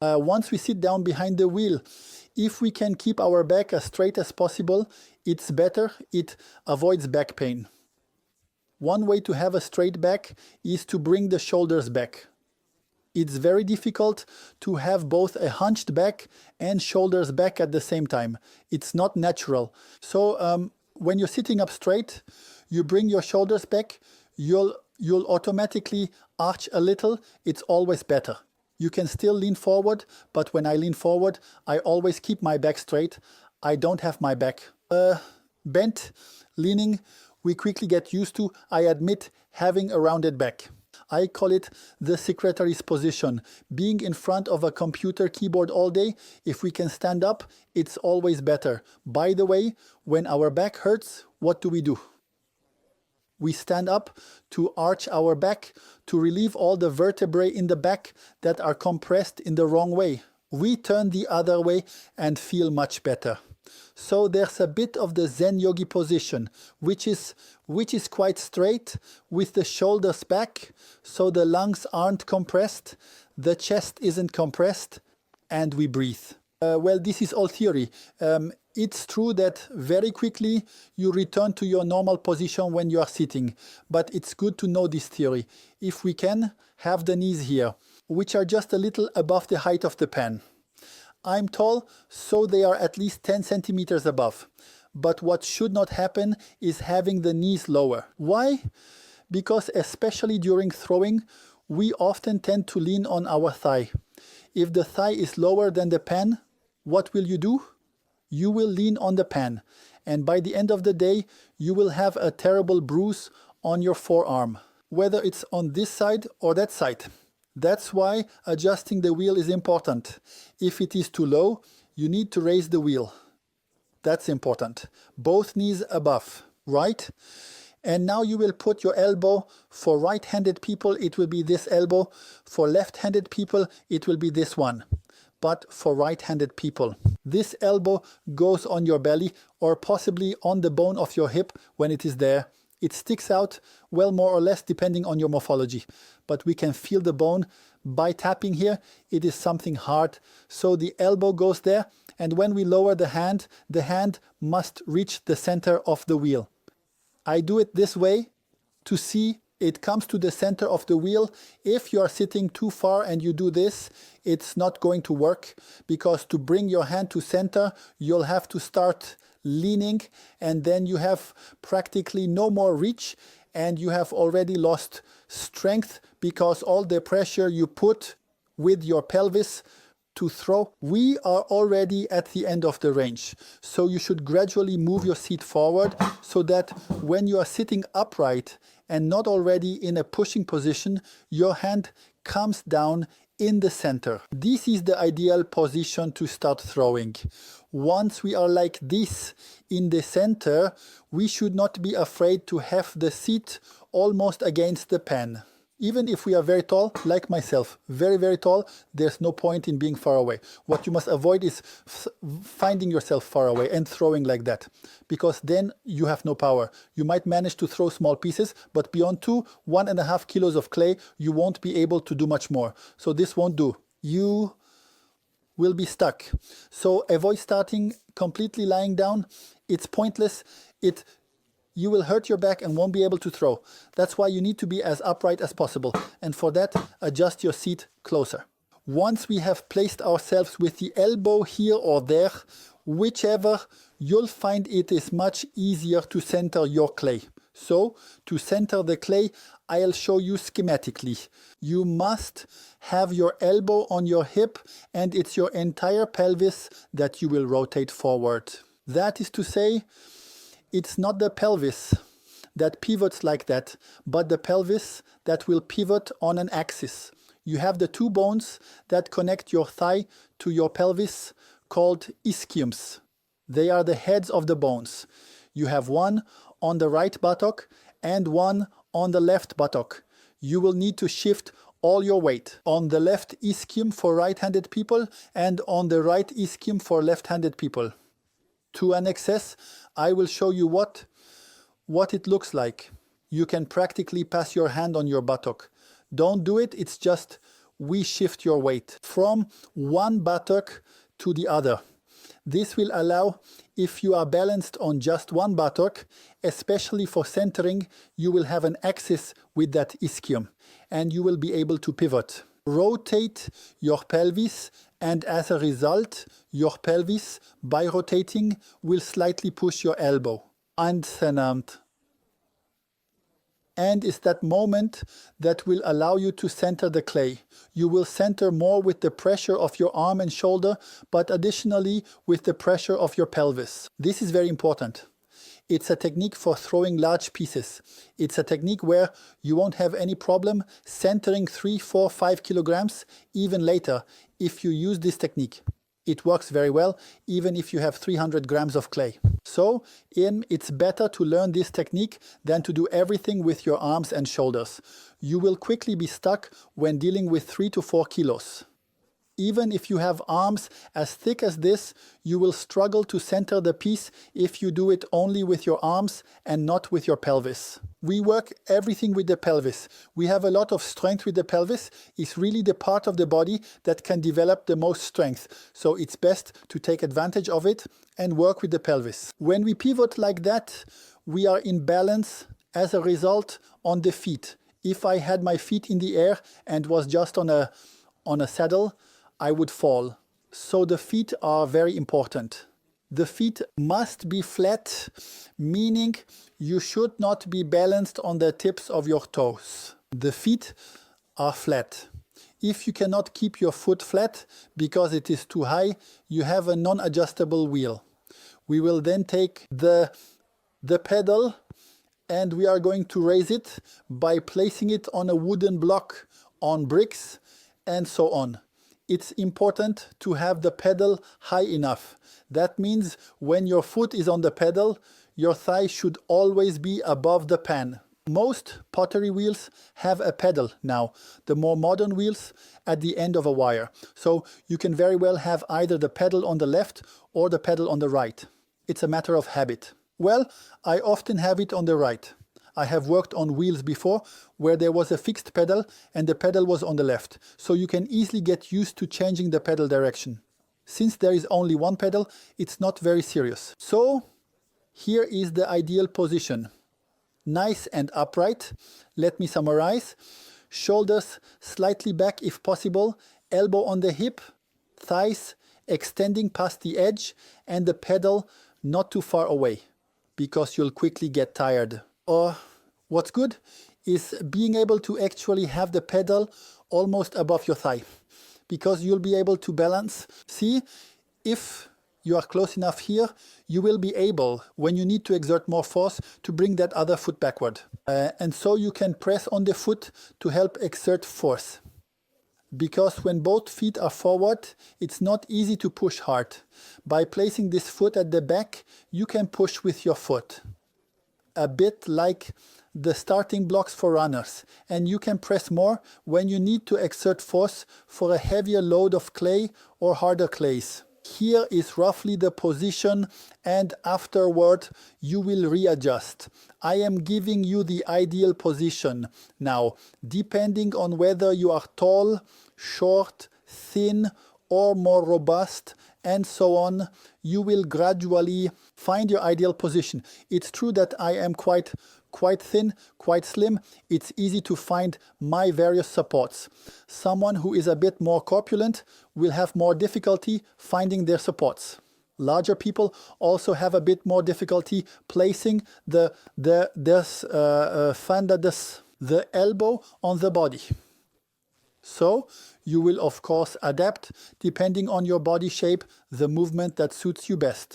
Once we sit down behind the wheel, if we can keep our back as straight as possible, it's better. It avoids back pain. One way to have a straight back is to bring the shoulders back. It's very difficult to have both a hunched back and shoulders back at the same time. It's not natural. So when you're sitting up straight, you bring your shoulders back, you'll automatically arch a little. It's always better. You can still lean forward, but when I lean forward, I always keep my back straight. I don't have my back bent, leaning. We quickly get used to, I admit, having a rounded back. I call it the secretary's position. Being in front of a computer keyboard all day, if we can stand up, it's always better. By the way, when our back hurts, what do? We stand up to arch our back, to relieve all the vertebrae in the back that are compressed in the wrong way. We turn the other way and feel much better. So there's a bit of the Zen yogi position, which is quite straight with the shoulders back, so the lungs aren't compressed, the chest isn't compressed, and we breathe. Well, this is all theory. It's true that very quickly you return to your normal position when you are sitting, but it's good to know this theory. If we can, have the knees here, which are just a little above the height of the pan. I'm tall, so they are at least 10 centimeters above. But what should not happen is having the knees lower. Why? Because especially during throwing, we often tend to lean on our thigh. If the thigh is lower than the pan, what will you do? You will lean on the pan, and by the end of the day, you will have a terrible bruise on your forearm, whether it's on this side or that side. That's why adjusting the wheel is important. If it is too low, you need to raise the wheel. That's important. Both knees above, right? And now you will put your elbow. For right-handed people, it will be this elbow. For left-handed people, it will be this one. But for right-handed people, this elbow goes on your belly or possibly on the bone of your hip when it is there. It sticks out, well, more or less, depending on your morphology. But we can feel the bone by tapping here. It is something hard. So the elbow goes there. And when we lower the hand must reach the center of the wheel. I do it this way to see it comes to the center of the wheel. If you are sitting too far and you do this, it's not going to work, because to bring your hand to center, you'll have to start leaning, and then you have practically no more reach, and you have already lost strength because all the pressure you put with your pelvis to throw. We are already at the end of the range, so you should gradually move your seat forward so that when you are sitting upright and not already in a pushing position, your hand comes down in the center. This is the ideal position to start throwing. Once we are like this in the center, we should not be afraid to have the seat almost against the pan. Even if we are very tall, like myself, very, very tall, there's no point in being far away. What you must avoid is finding yourself far away and throwing like that, because then you have no power. You might manage to throw small pieces, but beyond 1.5 kilos of clay, you won't be able to do much more. So this won't do. You will be stuck. So avoid starting completely lying down. It's pointless. You will hurt your back and won't be able to throw. That's why you need to be as upright as possible. And for that, adjust your seat closer. Once we have placed ourselves with the elbow here or there, whichever, you'll find it is much easier to center your clay. So, to center the clay, I'll show you schematically. You must have your elbow on your hip, and it's your entire pelvis that you will rotate forward. That is to say, it's not the pelvis that pivots like that, but the pelvis that will pivot on an axis. You have the two bones that connect your thigh to your pelvis called ischiums. They are the heads of the bones. You have one on the right buttock and one on the left buttock. You will need to shift all your weight on the left ischium for right-handed people and on the right ischium for left-handed people. To an excess, I will show you what it looks like. You can practically pass your hand on your buttock. Don't do it, it's just we shift your weight from one buttock to the other. This will allow, if you are balanced on just one buttock, especially for centering, you will have an axis with that ischium and you will be able to pivot. Rotate your pelvis, and as a result, your pelvis, by rotating, will slightly push your elbow. Ansenant. And is that moment that will allow you to center the clay. You will center more with the pressure of your arm and shoulder, but additionally with the pressure of your pelvis. This is very important. It's a technique for throwing large pieces. It's a technique where you won't have any problem centering 3, 4, 5 kilograms even later if you use this technique. It works very well, even if you have 300 grams of clay. So, it's better to learn this technique than to do everything with your arms and shoulders. You will quickly be stuck when dealing with 3 to 4 kilos. Even if you have arms as thick as this, you will struggle to center the piece if you do it only with your arms and not with your pelvis. We work everything with the pelvis. We have a lot of strength with the pelvis. It's really the part of the body that can develop the most strength. So it's best to take advantage of it and work with the pelvis. When we pivot like that, we are in balance as a result on the feet. If I had my feet in the air and was just on a saddle, I would fall. So the feet are very important. The feet must be flat, meaning you should not be balanced on the tips of your toes. The feet are flat. If you cannot keep your foot flat because it is too high, you have a non-adjustable wheel. We will then take the pedal and we are going to raise it by placing it on a wooden block, on bricks, and so on. It's important to have the pedal high enough. That means when your foot is on the pedal, your thigh should always be above the pan. Most pottery wheels have a pedal now, the more modern wheels at the end of a wire. So you can very well have either the pedal on the left or the pedal on the right. It's a matter of habit. Well, I often have it on the right. I have worked on wheels before where there was a fixed pedal and the pedal was on the left. So you can easily get used to changing the pedal direction. Since there is only one pedal, it's not very serious. So here is the ideal position. Nice and upright. Let me summarize. Shoulders slightly back if possible, elbow on the hip, thighs extending past the edge, and the pedal not too far away because you'll quickly get tired. Or what's good is being able to actually have the pedal almost above your thigh because you'll be able to balance. See, if you are close enough here, you will be able, when you need to exert more force, to bring that other foot backward. And so you can press on the foot to help exert force. Because when both feet are forward, it's not easy to push hard. By placing this foot at the back, you can push with your foot. A bit like the starting blocks for runners, and you can press more when you need to exert force for a heavier load of clay or harder clays. Here is roughly the position, and afterward you will readjust. I am giving you the ideal position now, depending on whether you are tall, short, thin, or more robust, and so on. You will gradually find your ideal position. It's true that I am quite thin, quite slim. It's easy to find my various supports. Someone who is a bit more corpulent will have more difficulty finding their supports. Larger people also have a bit more difficulty placing the elbow on the body. So you will of course adapt, depending on your body shape, the movement that suits you best.